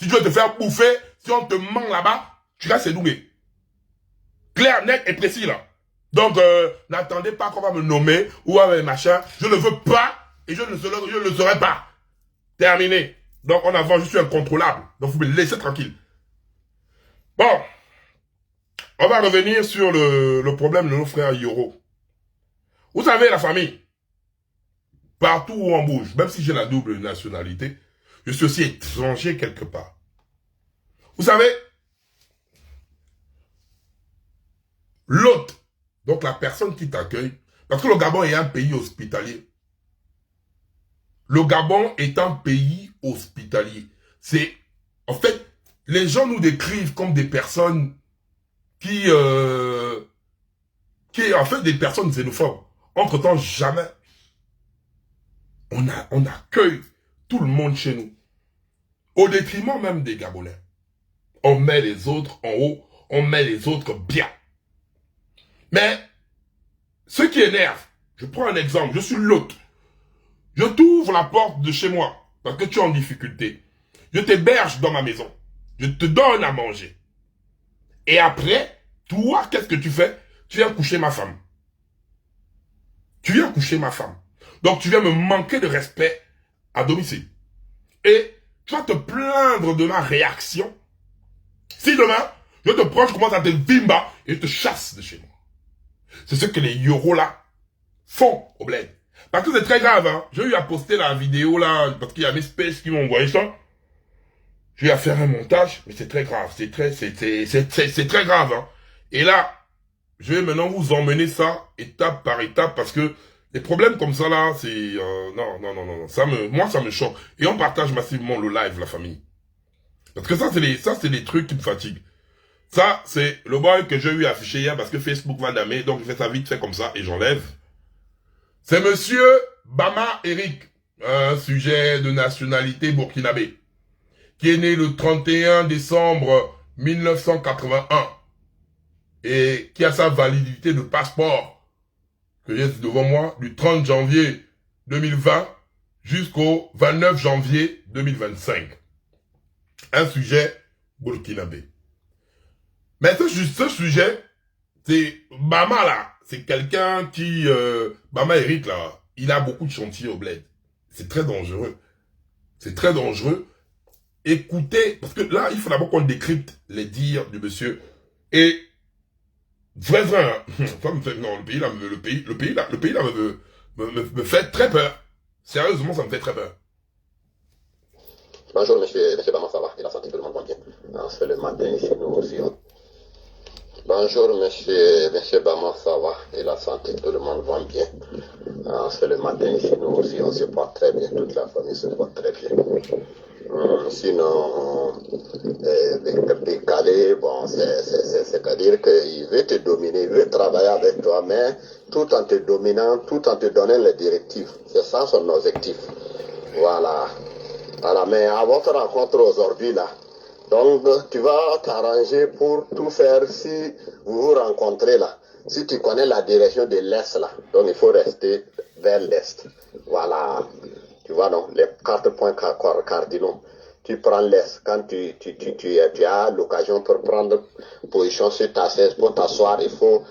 Si tu veux te faire bouffer, si on te ment là-bas, tu restes édoué. Clair, net et précis là. Donc, n'attendez pas qu'on va me nommer ou avec machin. Je ne veux pas et je ne le serai pas. Terminé. Donc, en avant, je suis incontrôlable. Donc, vous me laissez tranquille. Bon. On va revenir sur le problème de nos frères Yoro. Vous savez, la famille, partout où on bouge, même si j'ai la double nationalité, je suis aussi étranger quelque part. Vous savez, l'hôte, donc la personne qui t'accueille, parce que le Gabon est un pays hospitalier. Le Gabon est un pays hospitalier. C'est, en fait, les gens nous décrivent comme des personnes qui en fait, des personnes xénophobes. Entre-temps, jamais. On accueille tout le monde chez nous. Au détriment même des Gabonais. On met les autres en haut, on met les autres bien. Mais, ce qui énerve, je prends un exemple, je suis l'hôte. Je t'ouvre la porte de chez moi, parce que tu es en difficulté. Je t'héberge dans ma maison. Je te donne à manger. Et après, toi, qu'est-ce que tu fais? Tu viens coucher ma femme. Tu viens coucher ma femme. Donc, tu viens me manquer de respect à domicile. Et tu vas te plaindre de ma réaction. Si demain, je te prends, je commence à te bimba et je te chasse de chez moi. C'est ce que les Yoros là font au bled. Parce que c'est très grave, hein. J'ai eu à poster la vidéo là, parce qu'il y a mes spaces qui m'ont envoyé ça. J'ai eu à faire un montage, mais c'est très grave. C'est très grave, hein. Et là, je vais maintenant vous emmener ça étape par étape parce que les problèmes comme ça là, c'est non, moi ça me choque. Et on partage massivement le live, la famille. Parce que ça c'est les trucs qui me fatiguent. Ça c'est le boy que j'ai eu affiché hier parce que Facebook va damer, donc je fais ça vite fait comme ça et j'enlève. C'est monsieur Bama Eric, un sujet de nationalité burkinabé, qui est né le 31 décembre 1981 et qui a sa validité de passeport que j'ai devant moi du 30 janvier 2020 jusqu'au 29 janvier 2025. Un sujet burkinabé. Mais ce sujet, c'est Bama là, c'est quelqu'un qui... Bama Eric là, il a beaucoup de chantiers au bled. C'est très dangereux. C'est très dangereux. Écoutez, parce que là, il faut d'abord qu'on décrypte les dires du monsieur. Et vrai, hein, ça me fait, non, le pays là me fait très peur. Sérieusement, ça me fait très peur. Bonjour, monsieur Bama, ça va? Et la santé, tout le monde va bien. C'est le matin ici, nous aussi. Bonjour, monsieur Bama, ça va? Et la santé, tout le monde va bien. C'est le matin ici, nous aussi, on se porte très bien. Toute la famille se porte très bien. Sinon, décalé, bon, c'est-à-dire qu'il veut te dominer, il veut travailler avec toi, mais tout en te dominant, tout en te donnant les directives. C'est ça son objectif. Voilà. Voilà, mais à votre rencontre aujourd'hui, là, donc tu vas t'arranger pour tout faire si vous vous rencontrez là. Si tu connais la direction de l'Est, là, donc il faut rester vers l'Est. Voilà. Tu vois, donc, les 4 points cardinaux. Tu prends l'Est. Quand tu as l'occasion pour prendre position sur ta chaise, pour t'asseoir, il faut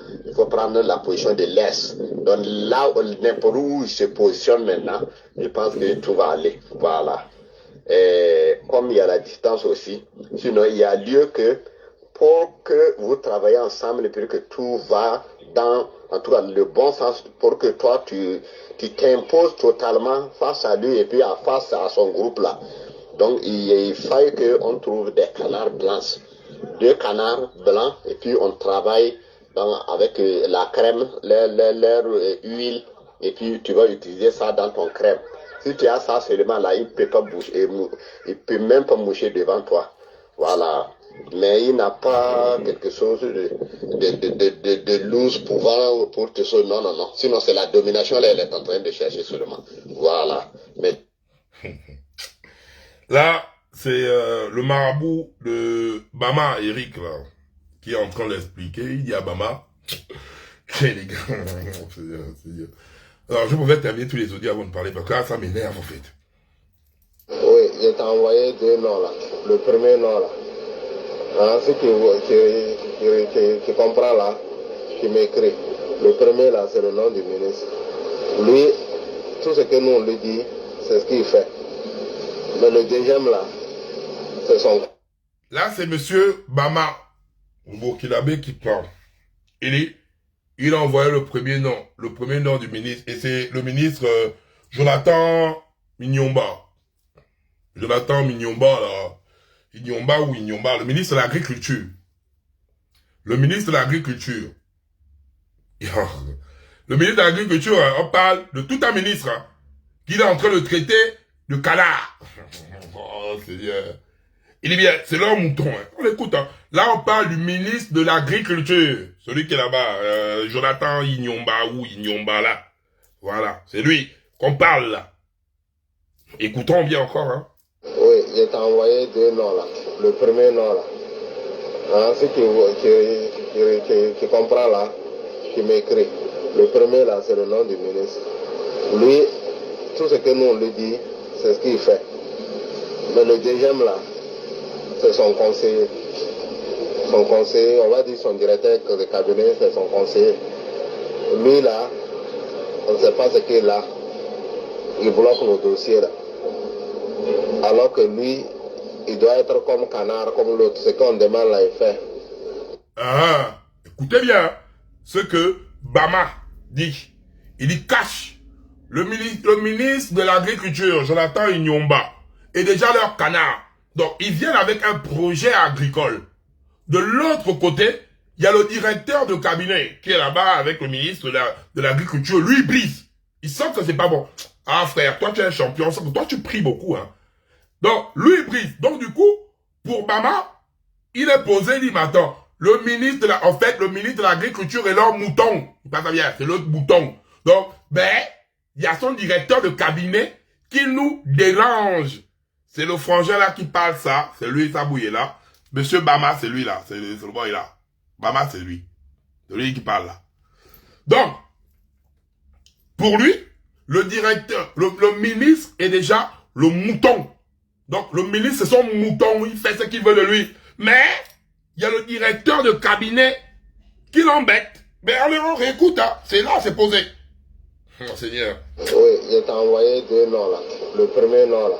prendre la position de l'Est. Donc là, n'importe où il se positionne maintenant, je pense que tout va aller. Voilà. Et comme il y a la distance aussi, sinon il y a lieu que pour que vous travaillez ensemble et puis que tout va dans, en tout cas, le bon sens pour que toi, tu t'imposes totalement face à lui et puis face à son groupe là. Donc, il faille qu'on trouve des canards blancs, 2 canards blancs et puis on travaille avec la crème, leur huile et puis tu vas utiliser ça dans ton crème. Si tu as ça seulement là, il ne peut pas bouger, il peut même pas moucher devant toi. Voilà. Mais il n'a pas quelque chose de loose pouvant pour te sauver. Non. Sinon, c'est la domination, là, elle est en train de chercher seulement. Voilà. Mais... Là, c'est le marabout de Bama Eric, là, qui est en train d'expliquer. Il dit à Bama, les gars, alors je pouvais terminer tous les audios avant de parler, parce que là, ça m'énerve, en fait. Oui, je t'ai envoyé deux noms là. Le premier nom là. Hein, si tu comprends là, tu m'écris. Le premier là, c'est le nom du ministre. Lui, tout ce que nous on lui dit, c'est ce qu'il fait. Mais le deuxième là, c'est son... Là, c'est monsieur Bama, au Burkinabé, qui parle. Il a envoyé le premier nom du ministre, et c'est le ministre Jonathan Mignonba. Jonathan Mignonba, là. Ignomba ou Ignomba, le ministre de l'Agriculture. Le ministre de l'Agriculture. Le ministre de l'Agriculture, on parle de tout un ministre hein, qui est en train de traiter de canard. Oh, Seigneur. Il est bien, c'est leur mouton. Hein. On écoute. Hein. Là, on parle du ministre de l'Agriculture. Celui qui est là-bas, Jonathan Ignomba ou Ignomba, là. Voilà, c'est lui qu'on parle, là. Écoutons bien encore, hein. Oui, je t'ai envoyé deux noms là. Le premier nom là. Hein, si tu comprends là, tu m'écris. Le premier là, c'est le nom du ministre. Lui, tout ce que nous on lui dit, c'est ce qu'il fait. Mais le deuxième là, c'est son conseiller. Son conseiller, on va dire son directeur de cabinet, c'est son conseiller. Lui là, on ne sait pas ce qu'il a. Il bloque le dossier là. Alors que lui, il doit être comme canard, comme l'autre. Ce qu'on demande là, il fait. Ah, écoutez bien ce que Bama dit. Il cache le ministre de l'Agriculture, Jonathan Ignomba, est déjà leur canard. Donc, ils viennent avec un projet agricole. De l'autre côté, il y a le directeur de cabinet qui est là-bas avec le ministre de l'Agriculture. Lui, il brise. Il sent que c'est pas bon. Ah, frère, toi, tu es un champion. Toi, tu pries beaucoup, hein. Donc, lui, il brise. Donc, du coup, pour Bama, il est posé, il dit, mais attends, le ministre de l'Agriculture est leur mouton. Il passe bien, c'est l'autre mouton. Donc, il y a son directeur de cabinet qui nous dérange. C'est le frangin là qui parle ça. C'est lui, ça bouillé là. Monsieur Bama, c'est lui là. C'est le boy là. Bama, c'est lui. C'est lui qui parle là. Donc, pour lui, le directeur, le ministre est déjà le mouton. Donc, le ministre, c'est son mouton, il fait ce qu'il veut de lui. Mais, il y a le directeur de cabinet qui l'embête. Mais on réécoute, hein. C'est là, c'est posé. Oh, Seigneur. Oui, je t'ai envoyé deux noms là. Le premier nom là.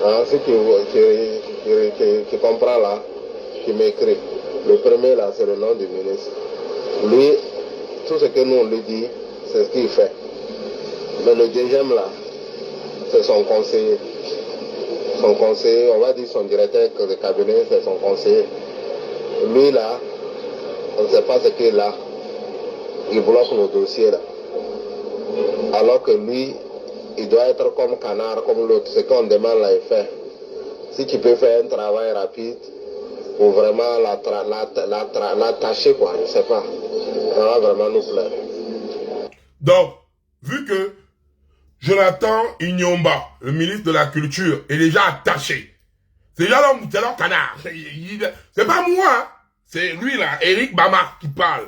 Hein, si tu comprends là, tu m'écris. Le premier là, c'est le nom du ministre. Lui, tout ce que nous on lui dit, c'est ce qu'il fait. Mais le deuxième là, c'est son conseiller. Son conseiller, on va dire son directeur de cabinet, c'est son conseiller. Lui là, on ne sait pas ce qu'il a. Il bloque le dossier là. Alors que lui, il doit être comme canard, comme l'autre. Ce qu'on demande là, il fait. Si tu peux faire un travail rapide pour vraiment l'attacher, quoi, je ne sais pas. Ça va vraiment nous plaire. Donc, vu que Jonathan Ignomba, le ministre de la Culture, est déjà attaché. C'est déjà leur canard. C'est pas moi, hein. C'est lui là, Eric Bama, qui parle.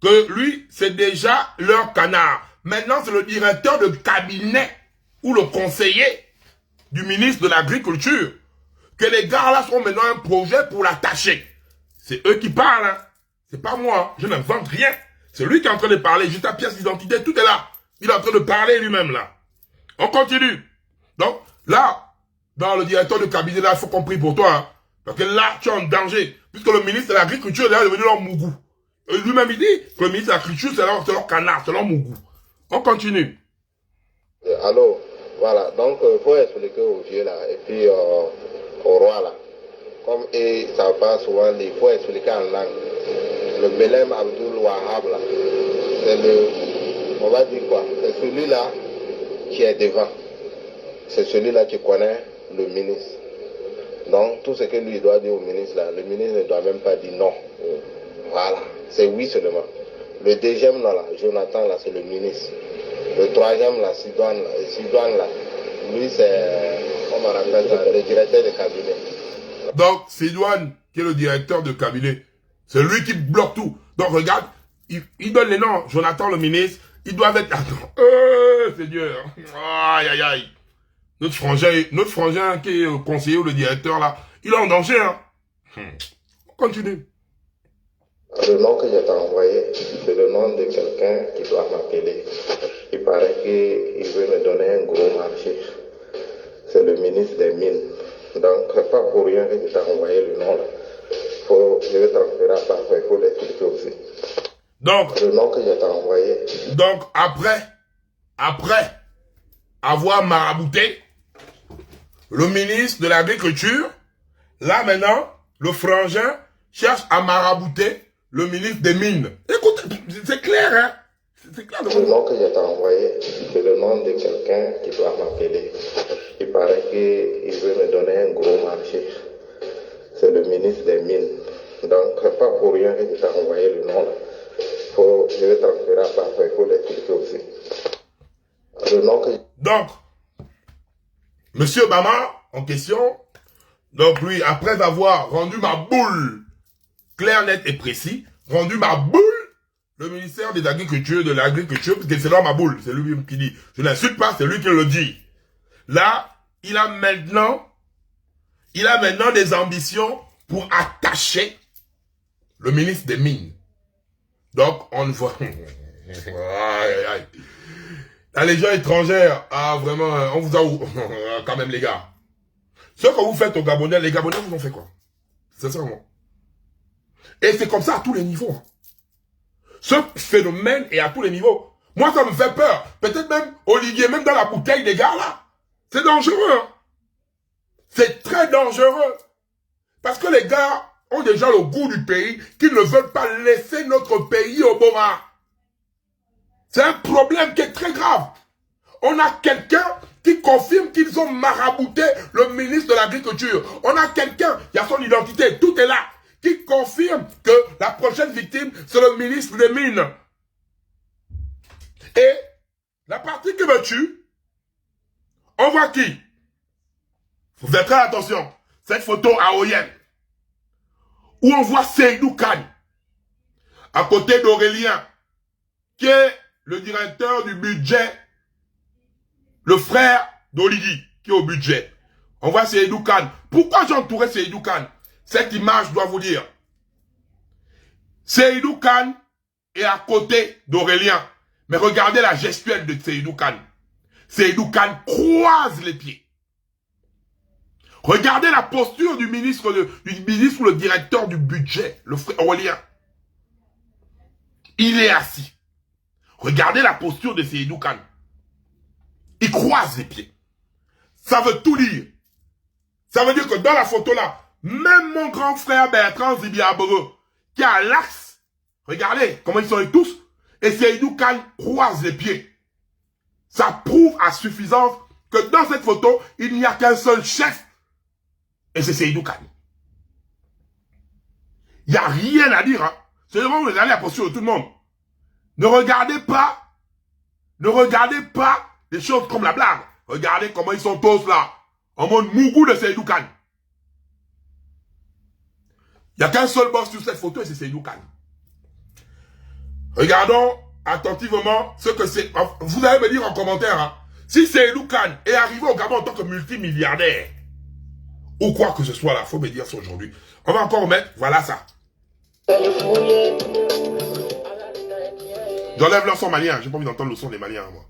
Que lui, c'est déjà leur canard. Maintenant, c'est le directeur de cabinet ou le conseiller du ministre de l'Agriculture. Que les gars là sont maintenant un projet pour l'attacher. C'est eux qui parlent, hein. C'est pas moi, je n'invente rien. C'est lui qui est en train de parler, juste la pièce d'identité, tout est là. Il est en train de parler lui-même là. On continue. Donc, là, dans le directeur de cabinet, là, il faut compris pour toi. Hein, parce que là, tu es en danger. Puisque le ministre de l'Agriculture est là devenu leur mougou. Lui-même, il dit que le ministre de l'Agriculture, c'est leur canard, c'est leur mougou. On continue. Allô, voilà. Donc, il faut expliquer aux vieux là, et puis au roi là. Comme ils ne savent pas souvent, il faut expliquer en langue. Le Belém Abdul Wahab là, c'est on va dire quoi, c'est celui-là qui est devant. C'est celui-là qui connaît le ministre. Donc, tout ce que lui doit dire au ministre là, le ministre ne doit même pas dire non. Voilà, c'est oui seulement. Le deuxième là, Jonathan là, c'est le ministre. Le troisième là, Sidoine là, lui c'est, comment on appelle ça, le directeur de cabinet. Donc, Sidoine, qui est le directeur de cabinet, c'est lui qui bloque tout. Donc, regarde, il donne les noms. Jonathan, le ministre, il doit être... Attends, Seigneur. Aïe, aïe, aïe. Notre frangin qui est conseiller ou le directeur là, il est en danger, hein. On continue. Le nom que je t'ai envoyé, c'est le nom de quelqu'un qui doit m'appeler. Il paraît qu'il veut me donner un gros marché. C'est le ministre des Mines. Donc, pas pour rien que je t'ai envoyé le nom là. Je vais transférer à part, il faut l'expliquer aussi. Donc, le nom que je t'ai envoyé. Donc, après avoir marabouté le ministre de l'Agriculture, là maintenant, le frangin cherche à marabouter le ministre des Mines. Écoute, c'est clair, hein? C'est clair. Le nom que je t'ai envoyé, c'est le nom de quelqu'un qui doit m'appeler. Il paraît qu'il veut me donner un gros marché. C'est le ministre des Mines. Donc, pas pour rien que je t'ai envoyé le nom là. Je vais transférer à part, il faut l'expliquer aussi. Le nom que... Donc, Monsieur Obama, en question, donc lui, après avoir rendu ma boule clair, net et précis, rendu ma boule, le ministère de l'Agriculture, parce que c'est là ma boule, c'est lui qui dit, je n'insulte pas, c'est lui qui le dit. Là, il a maintenant des ambitions pour attacher le ministre des Mines. Donc, on voit... La Légion étrangère, ah vraiment, on vous a... quand même les gars. Ce que vous faites aux Gabonais, les Gabonais vous ont fait quoi? Sincèrement. Et c'est comme ça à tous les niveaux. Hein. Ce phénomène est à tous les niveaux. Moi, ça me fait peur. Peut-être même Olivier, même dans la bouteille des gars là. C'est dangereux. Hein. C'est très dangereux. Parce que les gars ont déjà le goût du pays, qu'ils ne veulent pas laisser notre pays au Boma. C'est un problème qui est très grave. On a quelqu'un qui confirme qu'ils ont marabouté le ministre de l'Agriculture. On a quelqu'un, il y a son identité, tout est là, qui confirme que la prochaine victime, c'est le ministre des Mines. Et la partie qui me tue, on voit qui? Vous faites très attention. Cette photo hawaïenne, où on voit Seydou Kane, à côté d'Aurélien, qui est le directeur du budget, le frère d'Oligui, qui est au budget. On voit Seydou Kane. Pourquoi j'ai entouré Seydou Kane? Cette image doit vous dire. Seydou Kane est à côté d'Aurélien. Mais regardez la gestuelle de Seydou Kane. Seydou Kane croise les pieds. Regardez la posture du ministre ou le directeur du budget, le frère Aurélien. Il est assis. Regardez la posture de Seydou Kane. Il croise les pieds. Ça veut tout dire. Ça veut dire que dans la photo là, même mon grand frère Bertrand Zibiaboro, qui est à l'axe, regardez comment ils sont tous, et Seydou Kane croise les pieds. Ça prouve à suffisance que dans cette photo, il n'y a qu'un seul chef, et c'est Seydou Kane. Il n'y a rien à dire. Hein. C'est vraiment vous regardez la posture de tout le monde. Ne regardez pas des choses comme la blague. Regardez comment ils sont tous là, en mode mougou de Seydou Kane. Il n'y a qu'un seul boss sur cette photo et c'est Seydou Kane. Regardons attentivement ce que c'est. Vous allez me dire en commentaire, hein, si Seydou Kane est arrivé au Gabon en tant que multimilliardaire, ou quoi que ce soit là, il faut me dire ça aujourd'hui. On va encore mettre, voilà ça. J'enlève leur son malien, j'ai pas envie d'entendre le son des Maliens, moi.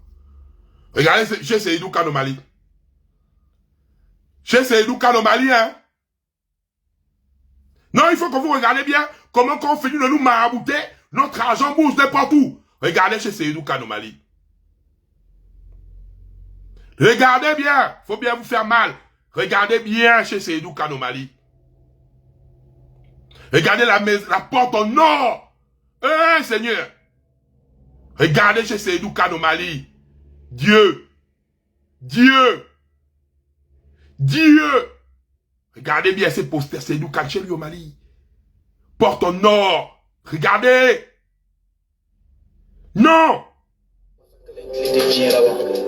Regardez chez Seydou Kane au Mali. Chez Seydou Kane au Mali, hein. Non, il faut que vous regardez bien comment quand on finit de nous marabouter, notre argent bouge n'importe où. Regardez chez Seydou Kane au Mali. Regardez bien, faut bien vous faire mal. Regardez bien chez Seydou Kane au Mali. Regardez la porte au nord. Seigneur. Regardez chez Seydou Kane au Mali. Dieu. Regardez bien ces posters Seydou Kane chez lui au Mali. Porte au nord. Regardez. Non.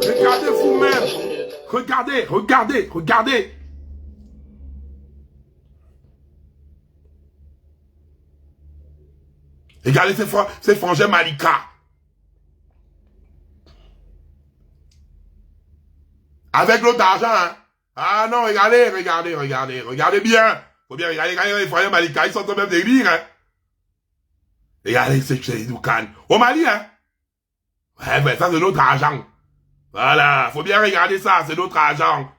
Regardez vous-même. Regardez. Regardez ces frangins Malika. Avec notre argent, hein. Ah non, regardez bien. Faut bien regarder, les frères Malika, ils sont quand même des rires, hein. Regardez, c'est Seydou Khan. Au Mali, hein. Ouais, ça c'est notre argent. Voilà, faut bien regarder ça, c'est notre argent.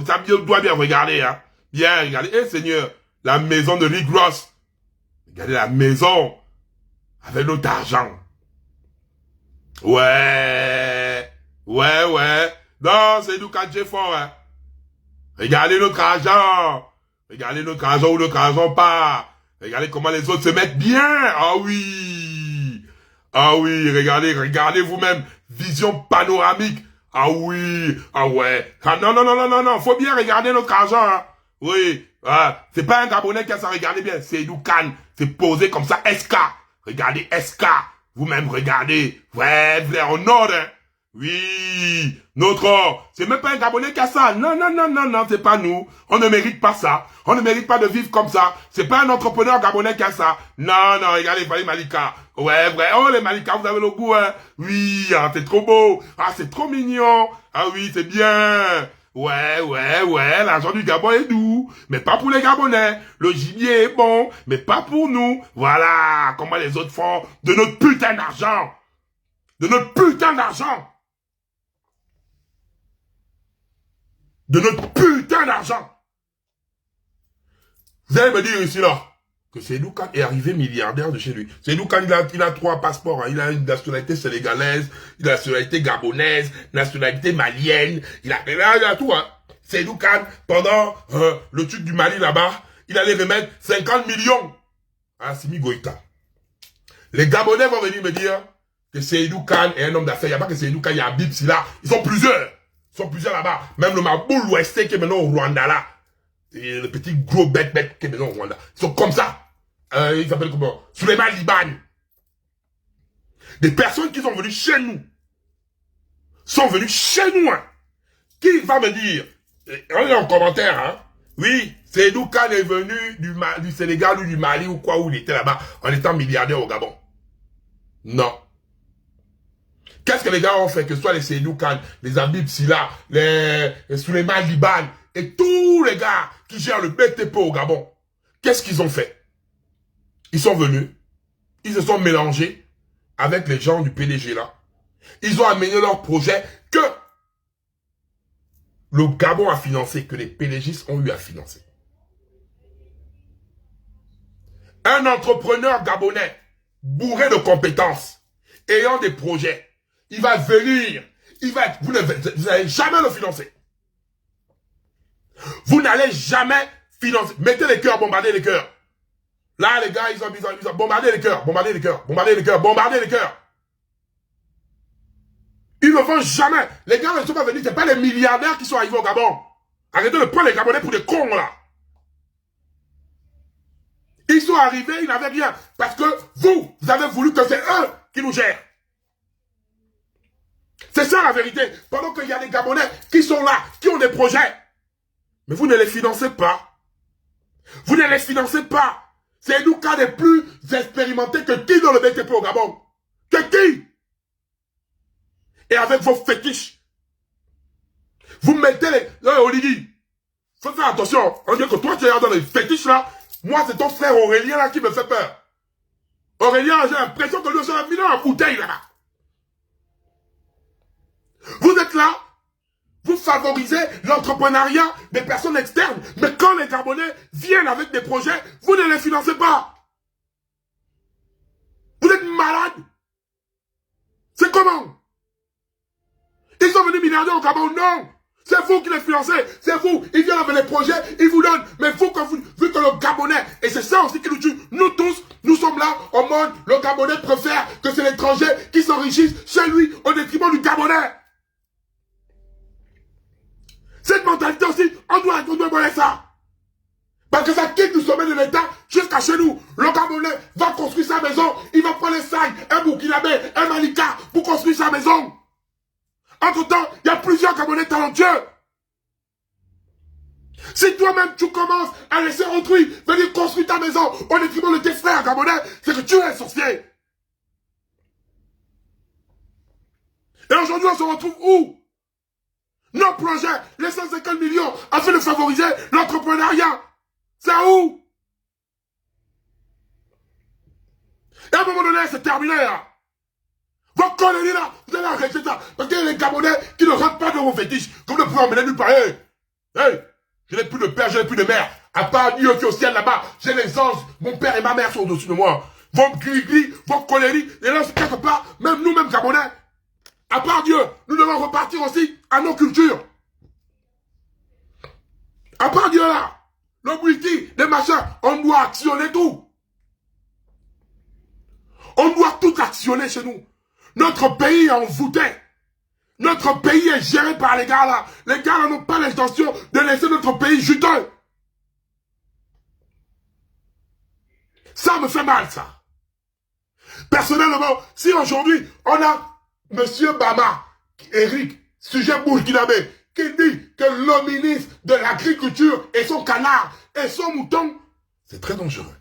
Ça doit bien regarder, hein. Bien, regardez. Eh, Seigneur, la maison de Rick Ross. Regardez la maison. Avec notre argent. Ouais. Non, c'est nous quand j'ai fort, hein. Regardez notre argent. Regardez notre argent ou notre argent pas. Regardez comment les autres se mettent bien. Ah oui, regardez vous-même. Vision panoramique. Ah oui, ah ouais. Ah non. Faut bien regarder notre argent, hein. Oui, c'est pas un Gabonais qui a ça, regardez bien. C'est Seydou Khan. C'est posé comme ça, SK. Regardez SK. Vous-même regardez. Ouais, vous êtes en ordre, hein. Oui, notre or, c'est même pas un Gabonais qui a ça. Non, c'est pas nous. On ne mérite pas ça. On ne mérite pas de vivre comme ça. C'est pas un entrepreneur Gabonais qui a ça. Non, regardez, les Malika. Ouais, vrai. Oh, les Malika, vous avez le goût, hein. Oui, c'est trop beau. Ah, c'est trop mignon. Ah oui, c'est bien. Ouais, l'argent du Gabon est doux, mais pas pour les Gabonais. Le gibier est bon, mais pas pour nous. Voilà, comment les autres font de notre putain d'argent. De notre putain d'argent. De notre putain d'argent. Vous allez me dire ici, là, que Seydou Khan est arrivé milliardaire de chez lui. Seydou Khan, il a 3 passeports. Hein. Il a une nationalité sénégalaise, il a une nationalité gabonaise, nationalité malienne. Il a tout. Hein. Seydou Khan, pendant le truc du Mali là-bas, il allait remettre 50 millions à Simi Goïta. Les Gabonais vont venir me dire que Seydou Khan est un homme d'affaires. Il n'y a pas que Seydou Khan, il y a Bipsi là. Ils sont plusieurs. Là-bas. Même le Maboul Ouesté qui est maintenant au Rwanda là. Et le petit gros bête qui est maintenant au Rwanda. Ils sont comme ça. Ils s'appellent comment? Souleymane Liban. Des personnes qui sont venues chez nous. Hein. Qui va me dire? On est en commentaire, hein. Oui, Seydou Khan est venu du Sénégal ou du Mali ou quoi, où il était là-bas, en étant milliardaire au Gabon. Non. Qu'est-ce que les gars ont fait, que ce soit les Seydou Khan, les Habib Silla, les Souleymane Liban, et tous les gars qui gèrent le BTP au Gabon, qu'est-ce qu'ils ont fait? Ils sont venus, ils se sont mélangés avec les gens du PDG là. Ils ont amené leur projet que le Gabon a financé, que les PDGistes ont eu à financer. Un entrepreneur gabonais, bourré de compétences, ayant des projets, il va venir, vous n'allez jamais le financer. Vous n'allez jamais financer. Mettez les cœurs, bombardez les cœurs. Là, les gars, ils ont bombardé les cœurs. Ils ne vont jamais. Les gars ne sont pas venus, c'est pas les milliardaires qui sont arrivés au Gabon. Arrêtez de prendre les Gabonais pour des cons, là. Ils sont arrivés, ils n'avaient rien. Parce que vous avez voulu que c'est eux qui nous gèrent. C'est ça la vérité. Pendant qu'il y a des Gabonais qui sont là, qui ont des projets. Mais vous ne les financez pas. C'est nous qui est plus expérimentés que qui dans le BTP au Gabon? Que qui? Et avec vos fétiches. Vous mettez les... Oligui, faut faire attention. On dit que toi tu es dans les fétiches là. Moi c'est ton frère Aurélien là qui me fait peur. Aurélien, j'ai l'impression que lui a mis dans la bouteille là-bas. Vous êtes là, vous favorisez l'entrepreneuriat des personnes externes. Mais quand les Gabonais viennent avec des projets, vous ne les financez pas. Vous êtes malades. C'est comment? Ils sont venus milliardaires au Gabon? Non. C'est vous qui les financez. C'est vous. Ils viennent avec les projets, ils vous donnent. Mais vous, vu que le Gabonais, et c'est ça aussi qui nous tue, nous tous, nous sommes là au monde, le Gabonais préfère que c'est l'étranger qui s'enrichisse chez lui au détriment du Gabonais. Cette mentalité aussi, on doit voir ça. Parce que ça quitte du sommet de l'État jusqu'à chez nous. Le Gabonais va construire sa maison. Il va prendre les sacs, un Burkinabé, un Malika pour construire sa maison. Entre-temps, il y a plusieurs Gabonais talentueux. Si toi-même tu commences à laisser autrui venir construire ta maison au détriment de tes frères Gabonais, c'est que tu es un sorcier. Et aujourd'hui, on se retrouve où? Nos projets, les 150 millions, afin de favoriser l'entrepreneuriat. C'est où? Et à un moment donné, c'est terminé là. Vos conneries là, vous allez arrêter ça. Parce qu'il y a les Gabonais qui ne rentrent pas dans vos fétiches. Comme vous ne pouvez emmener nulle part. Hey, hey, je n'ai plus de père, je n'ai plus de mère. À part Dieu qui est au ciel là-bas, j'ai les anges, mon père et ma mère sont au-dessus de moi. Vos gris-gris, vos conneries, et là, c'est quelque part, même nous-mêmes Gabonais. À part Dieu, nous devons repartir aussi à nos cultures. À part Dieu là, le wiki, les machins, on doit actionner tout. On doit tout actionner chez nous. Notre pays est envoûté. Notre pays est géré par les gars là. Les gars là n'ont pas l'intention de laisser notre pays juteux. Ça me fait mal, ça. Personnellement, si aujourd'hui, on a Monsieur Bama, Eric, sujet burkinabé, qui dit que le ministre de l'Agriculture et son canard et son mouton, c'est très dangereux.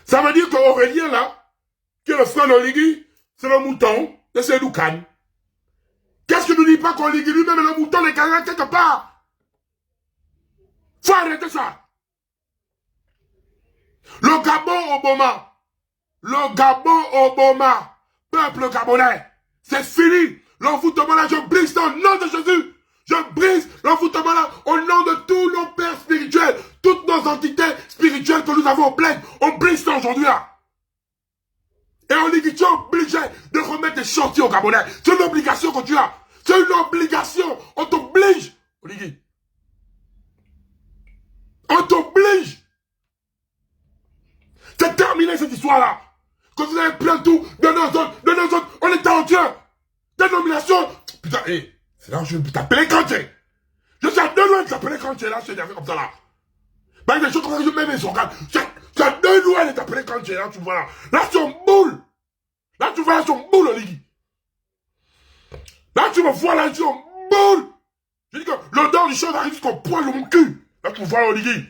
Ça veut dire qu'Aurélien, là, qui est le frère d'Oligui, c'est le mouton de Sédoukan. Qu'est-ce que ne dit pas qu'Oligui lui-même est le mouton des canards quelque part? Faut arrêter ça. Le Gabon Obama, le Gabon Obama, peuple gabonais, c'est fini. L'envoûtement là, je brise au nom de Jésus. Je brise l'envoûtement là au nom de tous nos pères spirituels, toutes nos entités spirituelles que nous avons au bled. On brise ça aujourd'hui là. Et on dit que tu es obligé de remettre des chantiers aux Gabonais. C'est une obligation que tu as. C'est une obligation. On t'oblige. On t'oblige. C'est terminé cette histoire-là. Quand vous avez plein tout de nos zones, on est talentueux. Dénomination. Putain, hé, c'est là où je vais t'appeler Kanté. Je suis à 2 doigts de t'appeler Kanté, là, je t'ai comme ça, là. Ben, des choses comme ça, je mets mes organes. Tu as 2 doigts de t'appeler Kanté, là, tu vois, là. Là, c'est une boule. Là, tu vois, là, c'est une boule, Oligui. Là, tu me vois, là, c'est une boule. Je dis que l'odeur du chose arrive jusqu'au poil de mon cul. Là, tu me vois, Oligui.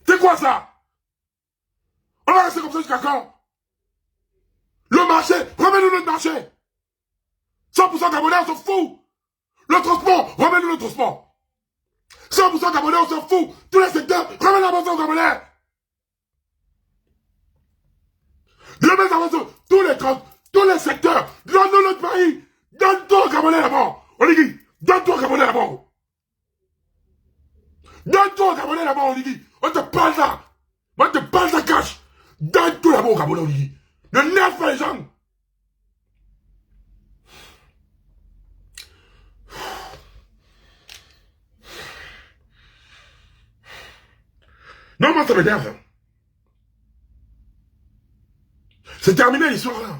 C'est quoi ça? On va rester comme ça jusqu'à quand? Le marché, remets-nous notre marché. 100% Gabonais, on s'en fout. Le transport, remets-nous le transport. 100% Gabonais, on s'en fout. Tous les secteurs, remets la maison aux Gabonais. Remets la maison, tous les secteurs, donne-nous notre pays. Donne-toi aux Gabonais d'abord. Oligui, donne-toi aux Gabonais d'abord. Donne-toi aux Gabonais d'abord, Oligui. On te parle là. On te parle ça cache. Donne-toi d'abord aux Gabonais, Oligui. Ne nerve pas les gens. Non, moi ça m'énerve. C'est terminé l'histoire là.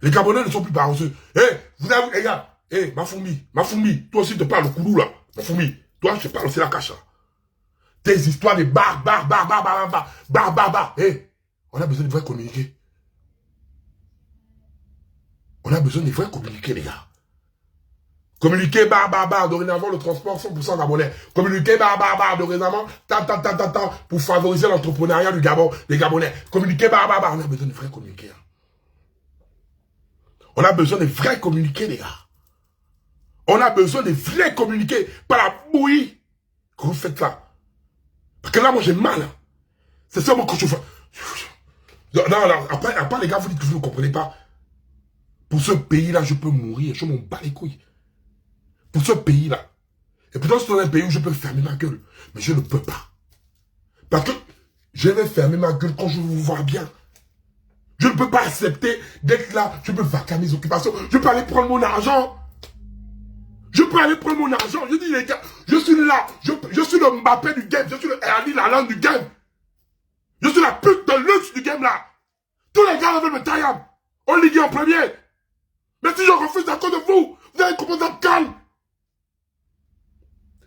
Les Gabonais ne sont plus paresseux. Eh, vous avez, les gars, ma fourmi, toi aussi te parles au coulou là. Ma fourmi, toi je te parle aussi la cache là. Tes histoires de bar. On a besoin de vrai communiquer. On a besoin de vrai communiquer, les gars. Communiquer, dorénavant, le transport 100% gabonais. Communiquer, dorénavant, pour favoriser l'entrepreneuriat du Gabon, des Gabonais. Communiquer, on a besoin de vrai communiquer. On a besoin de vrai communiquer, les gars. On a besoin de vrai communiquer, pas la bouillie que vous faites là. Parce que là, moi, j'ai mal. C'est ça, moi, quand je fais... Non, après, les gars, vous dites que vous ne comprenez pas. Pour ce pays-là, je peux mourir. Je m'en bats les couilles. Pour ce pays-là. Et pourtant, c'est un pays où je peux fermer ma gueule. Mais je ne peux pas. Parce que je vais fermer ma gueule quand je vous vois bien. Je ne peux pas accepter d'être là. Je peux vaquer à mes occupations. Je peux aller prendre mon argent. Je peux aller prendre mon argent. Je dis, les gars, je suis là. Je suis le Mbappé du game. Je suis le Erling Haaland du game. Je suis la pute de luxe du game là. Tous les gars veulent me tailler. On ligue en premier. Mais si je refuse à cause de vous, vous allez commencer à me calme.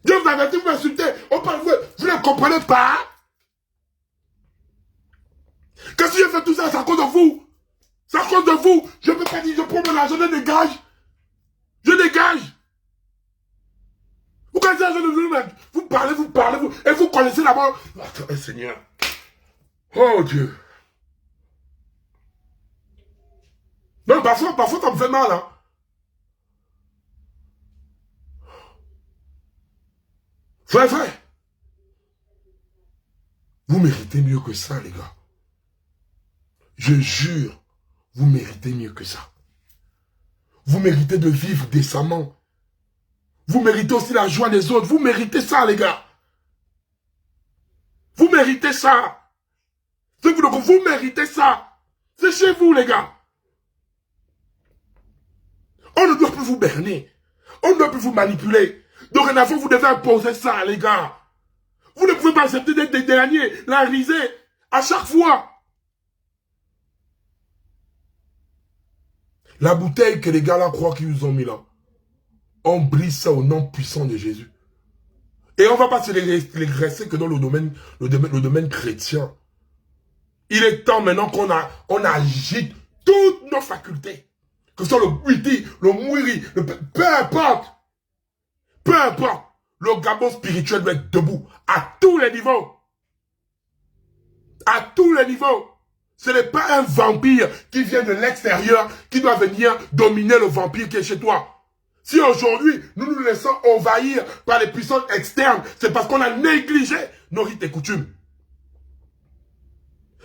Dieu vous avertit, vous m'insultez. On parle, vous ne comprenez pas. Que si je fais tout ça, c'est à cause de vous. C'est à cause de vous. Je ne peux pas dire, je prends mon argent, je dégage. Je dégage. Vous connaissez l'argent de vous parlez, et vous connaissez d'abord. Attends, Seigneur. Oh Dieu. Non, parfois ça me fait mal, hein. Frère. Vous méritez mieux que ça, les gars. Je jure, vous méritez mieux que ça. Vous méritez de vivre décemment. Vous méritez aussi la joie des autres. Vous méritez ça, les gars. Vous méritez ça. Vous méritez ça. C'est chez vous, les gars. On ne doit plus vous berner. On ne doit plus vous manipuler. Dorénavant, vous devez imposer ça, les gars. Vous ne pouvez pas accepter d'être des derniers, la risée, à chaque fois. La bouteille que les gars là croient qu'ils nous ont mis là, on brise ça au nom puissant de Jésus. Et on ne va pas se les graisser que dans le domaine chrétien. Il est temps maintenant qu'on agite toutes nos facultés. Que ce soit le buiti, le mouiri, peu importe. Peu importe. Le Gabon spirituel doit être debout. À tous les niveaux. À tous les niveaux. Ce n'est pas un vampire qui vient de l'extérieur qui doit venir dominer le vampire qui est chez toi. Si aujourd'hui, nous nous laissons envahir par les puissances externes, c'est parce qu'on a négligé nos rites et coutumes.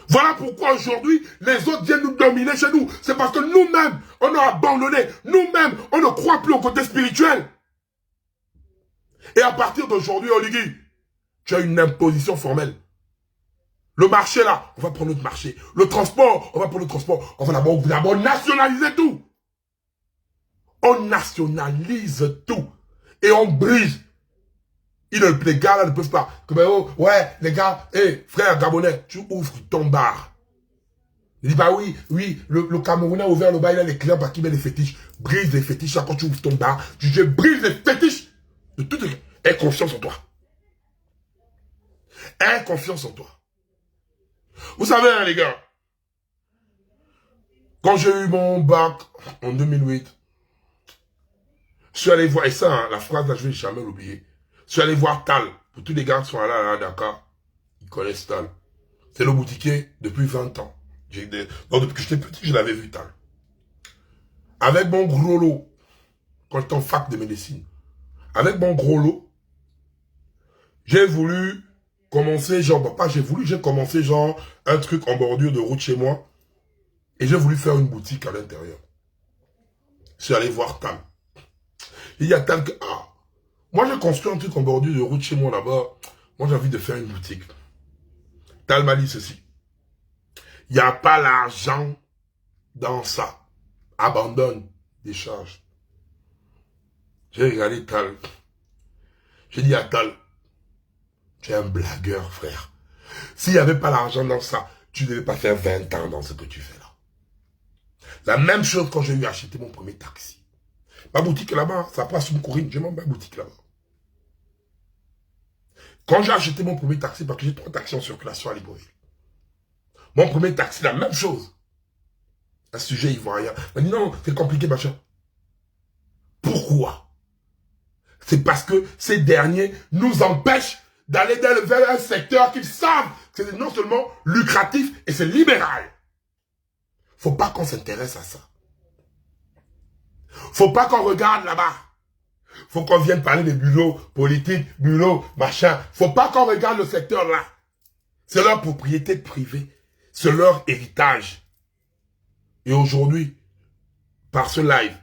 Voilà pourquoi aujourd'hui, les autres viennent nous dominer chez nous. C'est parce que nous-mêmes, on a abandonné. Nous-mêmes, on ne croit plus au côté spirituel. Et à partir d'aujourd'hui, Oligui, tu as une imposition formelle. Le marché là, on va prendre notre marché. Le transport, on va prendre le transport. On va d'abord nationaliser tout. On nationalise tout. Et on brise. Les gars là ne peuvent pas. Comme, oh, ouais, les gars, hé, frère gabonais, tu ouvres ton bar. Il dit, bah oui, le Camerounais a ouvert le bar, il a les clients parce qu'il met les fétiches. Brise les fétiches là, quand tu ouvres ton bar. Je brise les fétiches de toutes les... Aie confiance en toi. Aie confiance en toi. Vous savez, hein, les gars, quand j'ai eu mon bac en 2008, je suis allé voir, et ça, hein, la phrase là, je vais jamais l'oublier. Je suis allé voir Tal. Pour tous les gars qui sont là à Dakar, ils connaissent Tal. C'est le boutiquier depuis 20 ans. Donc depuis que j'étais petit, je l'avais vu Tal. Avec mon gros lot, quand j'étais en fac de médecine, avec mon gros lot, j'ai voulu commencer, genre, j'ai commencé genre un truc en bordure de route chez moi. Et j'ai voulu faire une boutique à l'intérieur. Je suis allé voir Tal. Il y a Tal que, moi j'ai construit un truc en bordure de route chez moi là-bas. Moi j'ai envie de faire une boutique. Tal m'a dit ceci. Il n'y a pas l'argent dans ça. Abandonne, décharge. J'ai regardé Tal. J'ai dit à Tal, tu es un blagueur, frère. S'il n'y avait pas l'argent dans ça, tu ne devais pas faire 20 ans dans ce que tu fais là. La même chose quand j'ai eu acheté mon premier taxi. Ma boutique là-bas, ça passe une courine, j'ai même ma boutique là-bas. Quand j'ai acheté mon premier taxi, parce que j'ai 3 taxis en circulation à Libreville. Mon premier taxi, la même chose. Un sujet ivoirien. Il m'a dit non, c'est compliqué, machin. Pourquoi? C'est parce que ces derniers nous empêchent d'aller vers un secteur qu'ils savent que c'est non seulement lucratif et c'est libéral. Faut pas qu'on s'intéresse à ça. Faut pas qu'on regarde là-bas. Faut qu'on vienne parler des bureaux politiques, bureaux, machin. Faut pas qu'on regarde le secteur là. C'est leur propriété privée. C'est leur héritage. Et aujourd'hui, par ce live,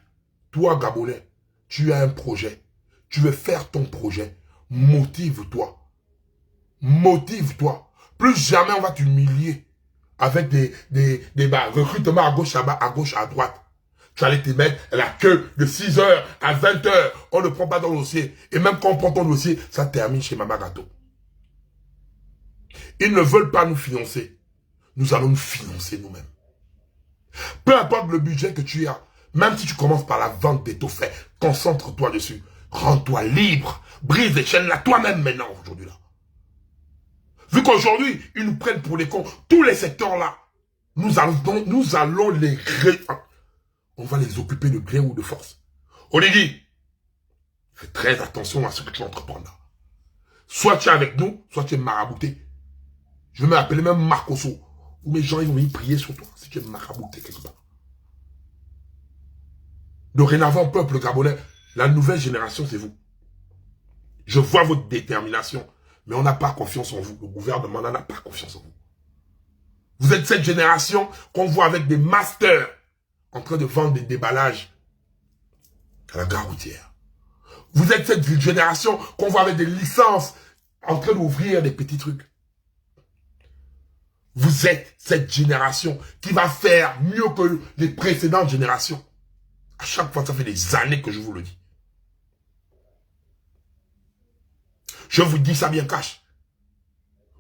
toi, Gabonais, tu as un projet. Tu veux faire ton projet. Motive-toi. Motive-toi. Plus jamais on va t'humilier avec des recrutements à gauche, à droite. Tu allais te mettre la queue de 6h à 20h. On ne prend pas ton dossier. Et même quand on prend ton dossier, ça termine chez Mama Gâteau. Ils ne veulent pas nous financer. Nous allons nous financer nous-mêmes. Peu importe le budget que tu as, même si tu commences par la vente d'étaux faits, concentre-toi dessus. Rends-toi libre. Brise les chaînes là toi-même maintenant, aujourd'hui là. Vu qu'aujourd'hui, ils nous prennent pour les cons, tous les secteurs là, nous allons les on va les occuper de gré ou de force. Oligui, fais très attention à ce que tu entreprends là. Soit tu es avec nous, soit tu es marabouté. Je vais m'appeler même Marcoso. Où mes gens ils vont venir prier sur toi si tu es marabouté quelque part. Dorénavant, peuple gabonais, la nouvelle génération, c'est vous. Je vois votre détermination. Mais on n'a pas confiance en vous. Le gouvernement n'a pas confiance en vous. Vous êtes cette génération qu'on voit avec des masters en train de vendre des déballages à la gare routière. Vous êtes cette génération qu'on voit avec des licences en train d'ouvrir des petits trucs. Vous êtes cette génération qui va faire mieux que les précédentes générations. À chaque fois, ça fait des années que je vous le dis. Je vous dis ça bien cash.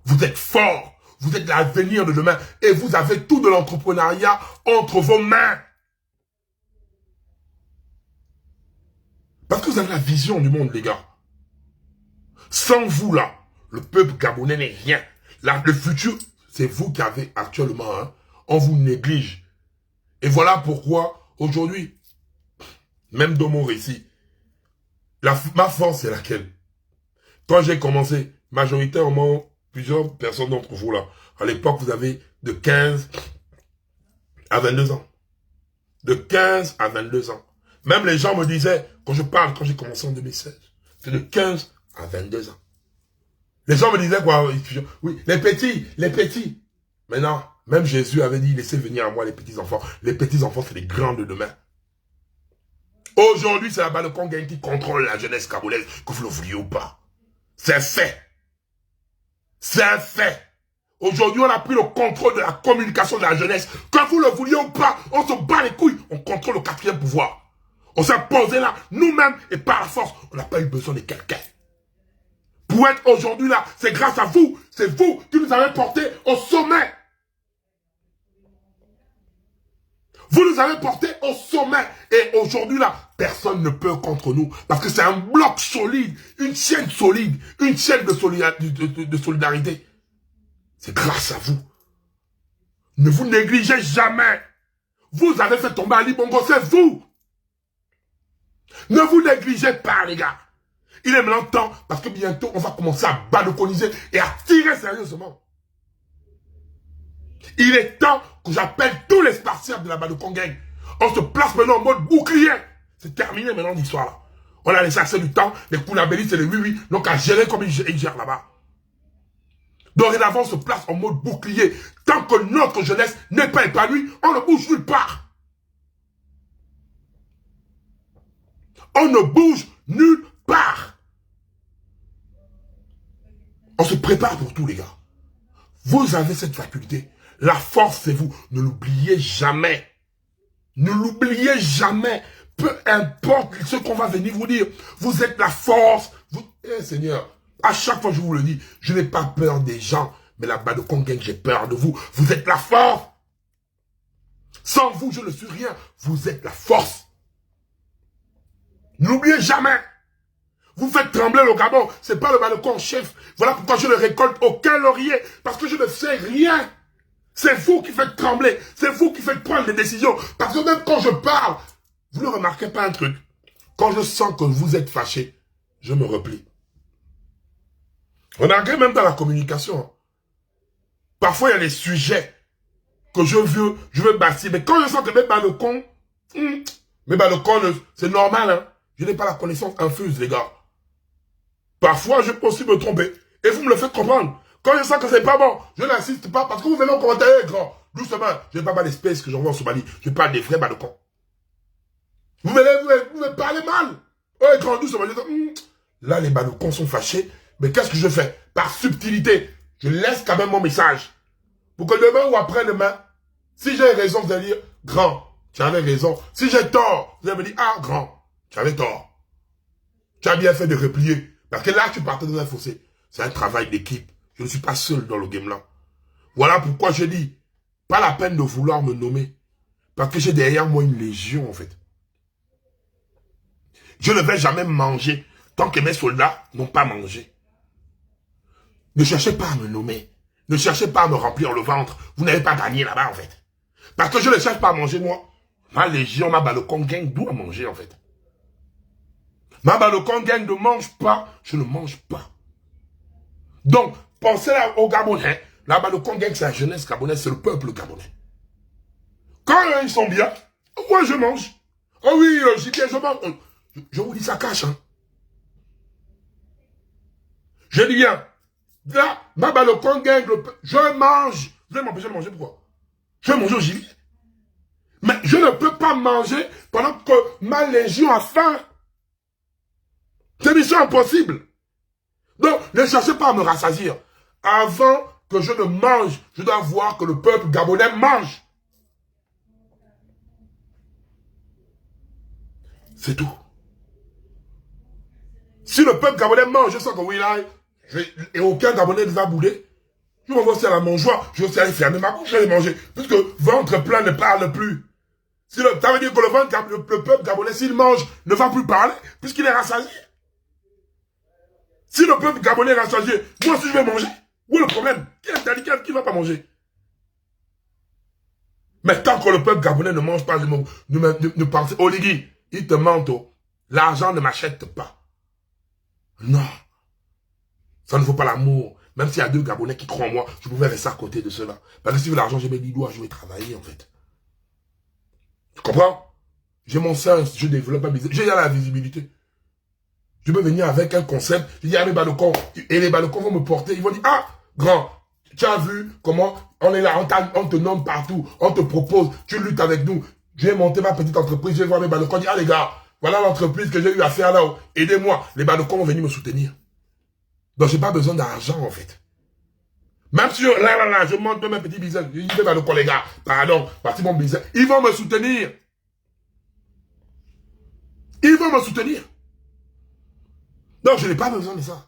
Vous êtes forts. Vous êtes l'avenir de demain. Et vous avez tout de l'entrepreneuriat entre vos mains. Parce que vous avez la vision du monde, les gars. Sans vous, là, le peuple gabonais n'est rien. Là, le futur, c'est vous qui avez actuellement. Hein, on vous néglige. Et voilà pourquoi, aujourd'hui, même dans mon récit, ma force, c'est laquelle? Quand j'ai commencé, majoritairement, plusieurs personnes d'entre vous, là, à l'époque, vous avez de 15 à 22 ans. De 15 à 22 ans. Même les gens me disaient, quand j'ai commencé en 2016, c'est de 15 à 22 ans. Les gens me disaient quoi? Oui, les petits. Maintenant, même Jésus avait dit, laissez venir à moi les petits enfants. Les petits enfants, c'est les grands de demain. Aujourd'hui, c'est la Balogun Gang qui contrôle la jeunesse gabonaise, que vous le vouliez ou pas. C'est un fait. C'est un fait. Aujourd'hui, on a pris le contrôle de la communication de la jeunesse. Que vous le vouliez ou pas, on se bat les couilles. On contrôle le 4e pouvoir. On s'est posé là, nous-mêmes, et par la force. On n'a pas eu besoin de quelqu'un. Pour être aujourd'hui là, c'est grâce à vous. C'est vous qui nous avez portés au sommet. Vous nous avez portés au sommet. Et aujourd'hui là, personne ne peut contre nous. Parce que c'est un bloc solide, une chaîne solide, une chaîne de solidarité. C'est grâce à vous. Ne vous négligez jamais. Vous avez fait tomber Ali Bongo, c'est vous. Ne vous négligez pas, les gars. Il est maintenant temps, parce que bientôt, on va commencer à balconiser et à tirer sérieusement. Il est temps que j'appelle tous les Spartiates de la Balogun Gang. On se place maintenant en mode bouclier. C'est terminé maintenant l'histoire là. On a laissé assez du temps, les Kounabélis et les oui-oui, donc à gérer comme ils gèrent là-bas. Dorénavant, on se place en mode bouclier. Tant que notre jeunesse n'est pas épanouie, on ne bouge nulle part. On ne bouge nulle part. On se prépare pour tout, les gars. Vous avez cette faculté. La force, c'est vous. Ne l'oubliez jamais. Ne l'oubliez jamais. Peu importe ce qu'on va venir vous dire. Vous êtes la force. Seigneur, à chaque fois je vous le dis, je n'ai pas peur des gens. Mais la Balogun Gang, j'ai peur de vous. Vous êtes la force. Sans vous, je ne suis rien. Vous êtes la force. N'oubliez jamais. Vous faites trembler le Gabon. C'est pas le Balogun chef. Voilà pourquoi je ne récolte aucun laurier. Parce que je ne sais rien. C'est vous qui faites trembler. C'est vous qui faites prendre des décisions. Parce que même quand je parle, vous ne remarquez pas un truc. Quand je sens que vous êtes fâché, je me replie. Remarquez même dans la communication. Parfois, il y a des sujets que je veux bâtir. Mais quand je sens que mes Balogun, c'est normal. Hein? Je n'ai pas la connaissance infuse, les gars. Parfois, je peux aussi me tromper. Et vous me le faites comprendre. Quand je sens que c'est pas bon, je n'insiste pas parce que vous venez en commentaire, grand. Doucement, je ne vais pas parler d'espèces que j'envoie en Somalie. Je parle des vrais Balogun. Vous me parlez mal. Oh, grand, doucement. Là, les Balogun sont fâchés. Mais qu'est-ce que je fais? Par subtilité, je laisse quand même mon message. Pour que demain ou après-demain, si j'ai raison, vous allez dire, grand, tu avais raison. Si j'ai tort, vous allez me dire, ah, grand, tu avais tort. Tu as bien fait de replier. Parce que là, tu partais dans un fossé. C'est un travail d'équipe. Je ne suis pas seul dans le game là. Voilà pourquoi je dis, pas la peine de vouloir me nommer. Parce que j'ai derrière moi une légion, en fait. Je ne vais jamais manger tant que mes soldats n'ont pas mangé. Ne cherchez pas à me nommer. Ne cherchez pas à me remplir le ventre. Vous n'avez pas gagné là-bas, en fait. Parce que je ne cherche pas à manger, moi. Ma légion, ma Balogun Gang doit manger, en fait. Ma Balogun Gang ne mange pas, je ne mange pas. Donc, pensez là aux Gabonais. La Balogun Gang, c'est la jeunesse gabonaise, c'est le peuple gabonais. Quand ils sont bien, moi je mange. Oh oui, j'y viens, je mange. Je vous dis ça cache, hein. Je dis bien, là, ma balcon gang, je mange. Vous allez m'empêcher de manger, pourquoi? Je vais manger au gibier. Mais je ne peux pas manger pendant que ma légion a faim. C'est mission impossible. Donc, ne cherchez pas à me rassasier. Avant que je ne mange, je dois voir que le peuple gabonais mange. C'est tout. Si le peuple gabonais mange, je sens que oui, là, et aucun Gabonais ne va bouder. Je vais aussi à la mangeoire, je vais aussi aller fermer ma bouche, je vais manger. Puisque ventre plein ne parle plus. Si ça veut dire que le peuple gabonais, s'il mange, ne va plus parler, puisqu'il est rassasié. Si le peuple gabonais est rassasié, moi aussi je vais manger. Où est le problème? Qui est handicap? Qui ne va pas manger? Mais tant que le peuple gabonais ne mange pas, ne pense, Oligui, il te ment, l'argent ne m'achète pas. Non. Ça ne vaut pas l'amour. Même s'il y a 2 Gabonais qui croient en moi, je pouvais rester à côté de cela. Parce que si je veux l'argent, je mets du doigt, je vais travailler en fait. Tu comprends? J'ai mon sens, je développe un business, j'ai la visibilité. Je peux venir avec un concept, je dis à mes balcons, et les balcons vont me porter, ils vont dire, ah, grand, tu as vu comment on est là, on te nomme partout, on te propose, tu luttes avec nous. Je vais monter ma petite entreprise, je vais voir mes balcons, dire, ah les gars, voilà l'entreprise que j'ai eu à faire là-haut, aidez-moi. Les balcons vont venir me soutenir. Donc, j'ai pas besoin d'argent, en fait. Même si je monte mes petits business, je dis, balcons, les gars, pardon, parti mon business, ils vont me soutenir. Ils vont me soutenir. Donc, je n'ai pas besoin de ça.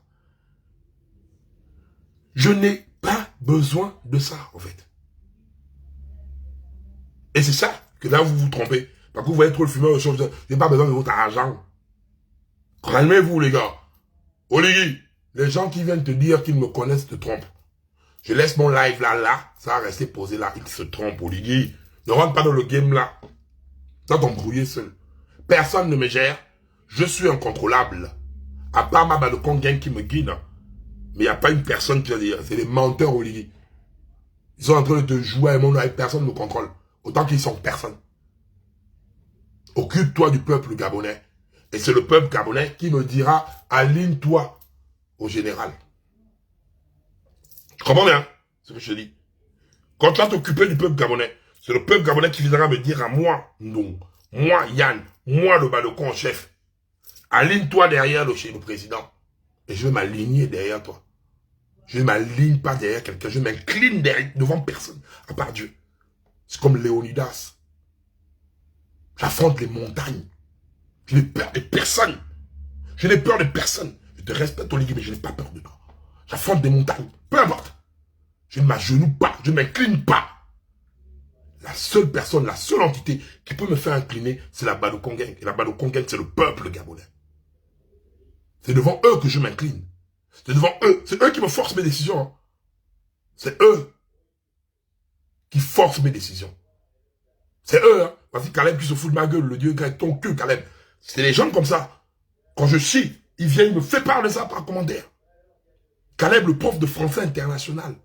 Je n'ai pas besoin de ça, en fait. Et c'est ça que là, vous vous trompez. Parce que vous voyez trop le fumeur de choses. Je n'ai pas besoin de votre argent. Calmez-vous, les gars. Oligui, les gens qui viennent te dire qu'ils me connaissent te trompent. Je laisse mon live là, ça va rester posé là. Ils se trompent, Oligui. Ne rentre pas dans le game là. Ça t'embrouiller seul. Personne ne me gère. Je suis incontrôlable. À part ma balcon gang qui me guide. Mais il n'y a pas une personne qui va dire. C'est des menteurs, Oligui. Ils sont en train de te jouer à mon live. Personne ne me contrôle. Autant qu'ils sont personne. Occupe-toi du peuple gabonais. Et c'est le peuple gabonais qui me dira, aligne-toi au général. Tu comprends bien ce que je te dis? Quand tu vas t'occuper du peuple gabonais, c'est le peuple gabonais qui viendra me dire à moi, non, moi Yann, moi le balcon en chef, aligne-toi derrière le président. Et je vais m'aligner derrière toi. Je ne m'aligne pas derrière quelqu'un, je m'incline devant personne, à part Dieu. C'est comme Léonidas. J'affronte les montagnes. Je n'ai peur de personne. Je n'ai peur de personne. Je te respecte, Oligui, mais je n'ai pas peur de toi. J'affronte des montagnes. Peu importe. Je ne m'agenouille pas. Je ne m'incline pas. La seule personne, la seule entité qui peut me faire incliner, c'est la balcon gang. Et la balcon gang, c'est le peuple gabonais. C'est devant eux que je m'incline. C'est devant eux. C'est eux qui me forcent mes décisions. Hein. C'est eux qui forcent mes décisions. C'est eux, hein. Vas-y, Caleb qui se fout de ma gueule, le dieu grec, ton cul, Caleb. C'est les gens comme ça. Quand je chie, il vient, il me fait part de ça par commentaire. Caleb, le prof de français international.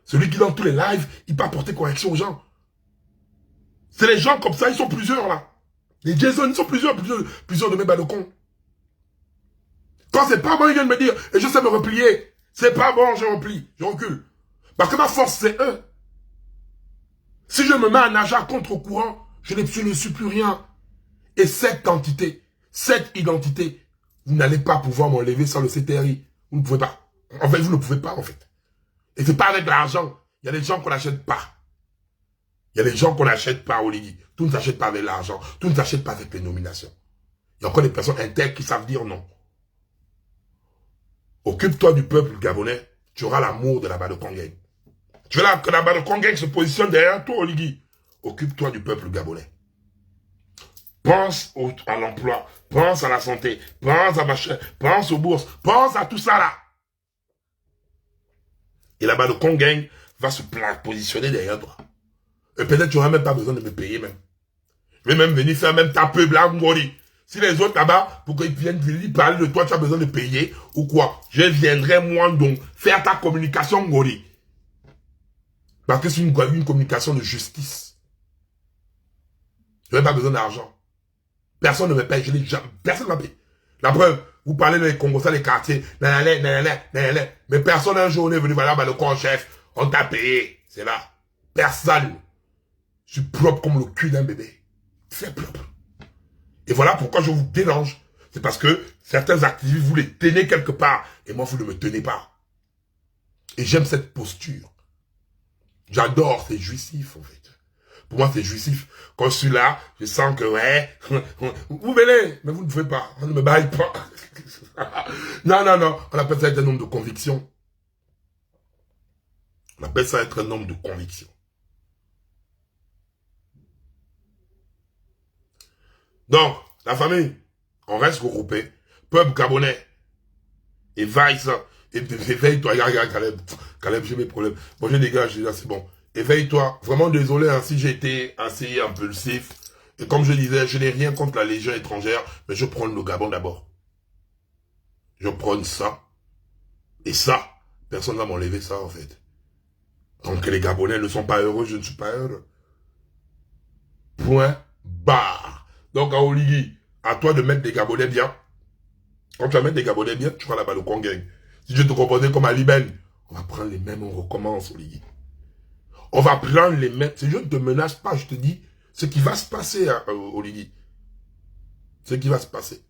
Celui qui dans tous les lives, il peut apporter correction aux gens. C'est les gens comme ça, ils sont plusieurs là. Les Jason, ils sont plusieurs de mes balcons. Quand c'est pas bon, ils viennent me dire, et je sais me replier. C'est pas bon, je replie, je recule. Parce que ma force, c'est eux. Si je me mets à nager à contre-courant, je ne suis plus rien. Et cette entité, cette identité, vous n'allez pas pouvoir m'enlever sans le CTRI. Vous ne pouvez pas. En fait, vous ne pouvez pas, en fait. Et c'est pas avec l'argent. Il y a des gens qu'on n'achète pas. Il y a des gens qu'on n'achète pas, Oligui. Tout ne s'achète pas avec l'argent. Tout ne s'achète pas avec les nominations. Il y a encore des personnes intègres qui savent dire non. Occupe-toi du peuple gabonais. Tu auras l'amour de la balcon gang. Tu veux que la balcon gang se positionne derrière toi, Oligui. Occupe-toi du peuple gabonais. Pense à l'emploi, pense à la santé, pense à machin, pense aux bourses, pense à tout ça là. Et là-bas, le Congang va se positionner derrière toi. Et peut-être tu n'auras même pas besoin de me payer même. Je vais même venir faire même ta pub là, Ngori. Si les autres là-bas, pour qu'ils viennent parler de toi, tu as besoin de payer ou quoi, je viendrai moi donc faire ta communication, Ngori. Parce que c'est une communication de justice. Je n'ai pas besoin d'argent. Personne ne me paye, personne ne m'a payé. La preuve, Vous parlez des Congos, des quartiers, mais personne un jour n'est venu, voilà, bah, le corps chef, on t'a payé. C'est là. Personne. Je suis propre comme le cul d'un bébé. Très propre. Et voilà pourquoi je vous dérange. C'est parce que certains activistes, vous les tenez quelque part. Et moi, vous ne me tenez pas. Et j'aime cette posture. J'adore, c'est jouissif, en fait. Pour moi, c'est jouissif. Quand je suis là, je sens que, ouais, vous venez, mais vous ne pouvez pas. On ne me baille pas. Non, non, non. On appelle ça être un homme de conviction. On appelle ça être un homme de conviction. Donc, la famille, on reste regroupé. Peuple gabonais. Éveille ça. Éveille-toi. Regarde, Caleb, j'ai mes problèmes. Bon, je dégage, là, c'est bon. Éveille-toi. Vraiment désolé hein, si j'ai été assez impulsif. Et comme je disais, je n'ai rien contre la Légion étrangère, mais je prends le Gabon d'abord. Je prends ça. Et ça, personne ne va m'enlever ça, en fait. Tant que les Gabonais ne sont pas heureux, je ne suis pas heureux. Point barre. Donc, à Oligui, à toi de mettre des Gabonais bien. Quand tu vas mettre des Gabonais bien, tu feras là-bas le Congang. Si je te composais comme à Liben, on va prendre les mêmes, on recommence, Oligui. On va prendre les mêmes. Je ne te menace pas, je te dis ce qui va se passer, Oligui. Ce qui va se passer.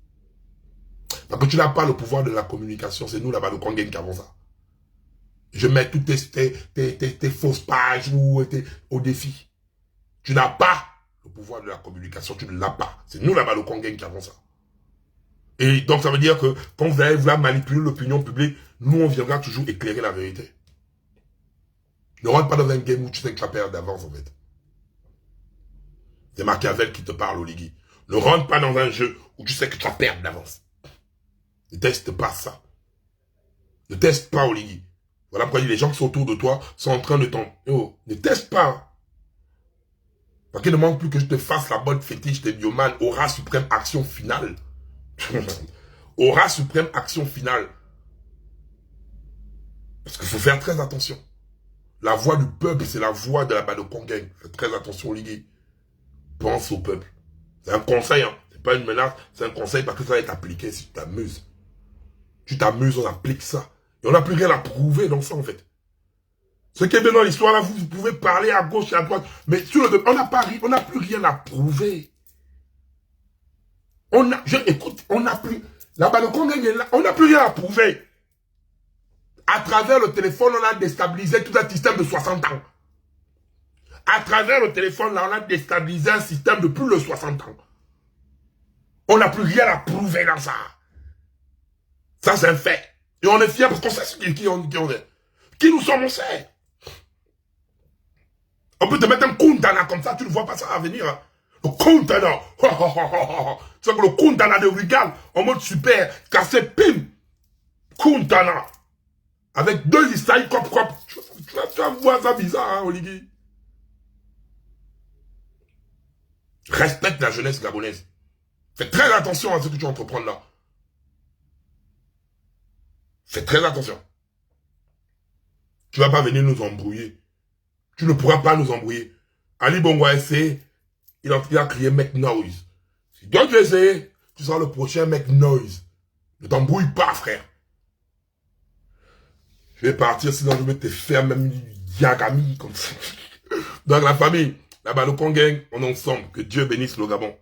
Parce que tu n'as pas le pouvoir de la communication, c'est nous là-bas, le Congang qui avons ça. Je mets toutes tes fausses pages ou au défi. Tu n'as pas le pouvoir de la communication, tu ne l'as pas. C'est nous là-bas, le Congang qui avons ça. Et donc ça veut dire que quand vous allez vouloir manipuler l'opinion publique, nous on viendra toujours éclairer la vérité. Ne rentre pas dans un game où tu sais que tu vas perdre d'avance en fait. C'est Machiavel qui te parle, Oligui. Ne rentre pas dans un jeu où tu sais que tu vas perdre d'avance. Ne teste pas ça. Ne teste pas, Oligui. Voilà pourquoi les gens qui sont autour de toi sont en train de t'en... Oh, ne teste pas. Parce qu'il ne manque plus que je te fasse la bonne fétiche des biomanes, aura suprême action finale. Aura suprême action finale. Parce qu'il faut faire très attention. La voix du peuple, c'est la voix de la bande de Congang. Faites très attention, Oligui. Pense au peuple. C'est un conseil, hein. C'est pas une menace, c'est un conseil parce que ça va être appliqué si tu t'amuses. Tu t'amuses, on applique ça. Et on n'a plus rien à prouver dans ça, en fait. Ce qui est bien dans l'histoire, là, vous pouvez parler à gauche et à droite, mais sur le on n'a plus rien à prouver. Écoute, on n'a plus, là-bas, le Congo est là, on n'a plus rien à prouver. À travers le téléphone, on a déstabilisé tout un système de 60 ans. À travers le téléphone, là, on a déstabilisé un système de plus de 60 ans. On n'a plus rien à prouver dans ça. Ça, c'est un fait. Et on est fiers parce qu'on sait qui on est. Qui nous sommes, on sait. On peut te mettre un Kuntana comme ça, tu ne vois pas ça à venir. Hein. Le Kuntana. C'est que le Kuntana de Rigal, en mode super, cassé, pim. Kuntana. Avec 2 Isaïe, cop. Tu vas voir ça bizarre, hein, Oligui. Respecte la jeunesse gabonaise. Fais très attention à ce que tu entreprends là. Fais très attention. Tu ne vas pas venir nous embrouiller. Tu ne pourras pas nous embrouiller. Ali Bongo a essayé. Il a crié Make Noise. Si toi tu essayes, tu seras le prochain Make Noise. Ne t'embrouille pas, frère. Je vais partir, sinon je vais te faire même Yagami comme ça. Donc la famille, là-bas le Congang, on est ensemble. Que Dieu bénisse le Gabon.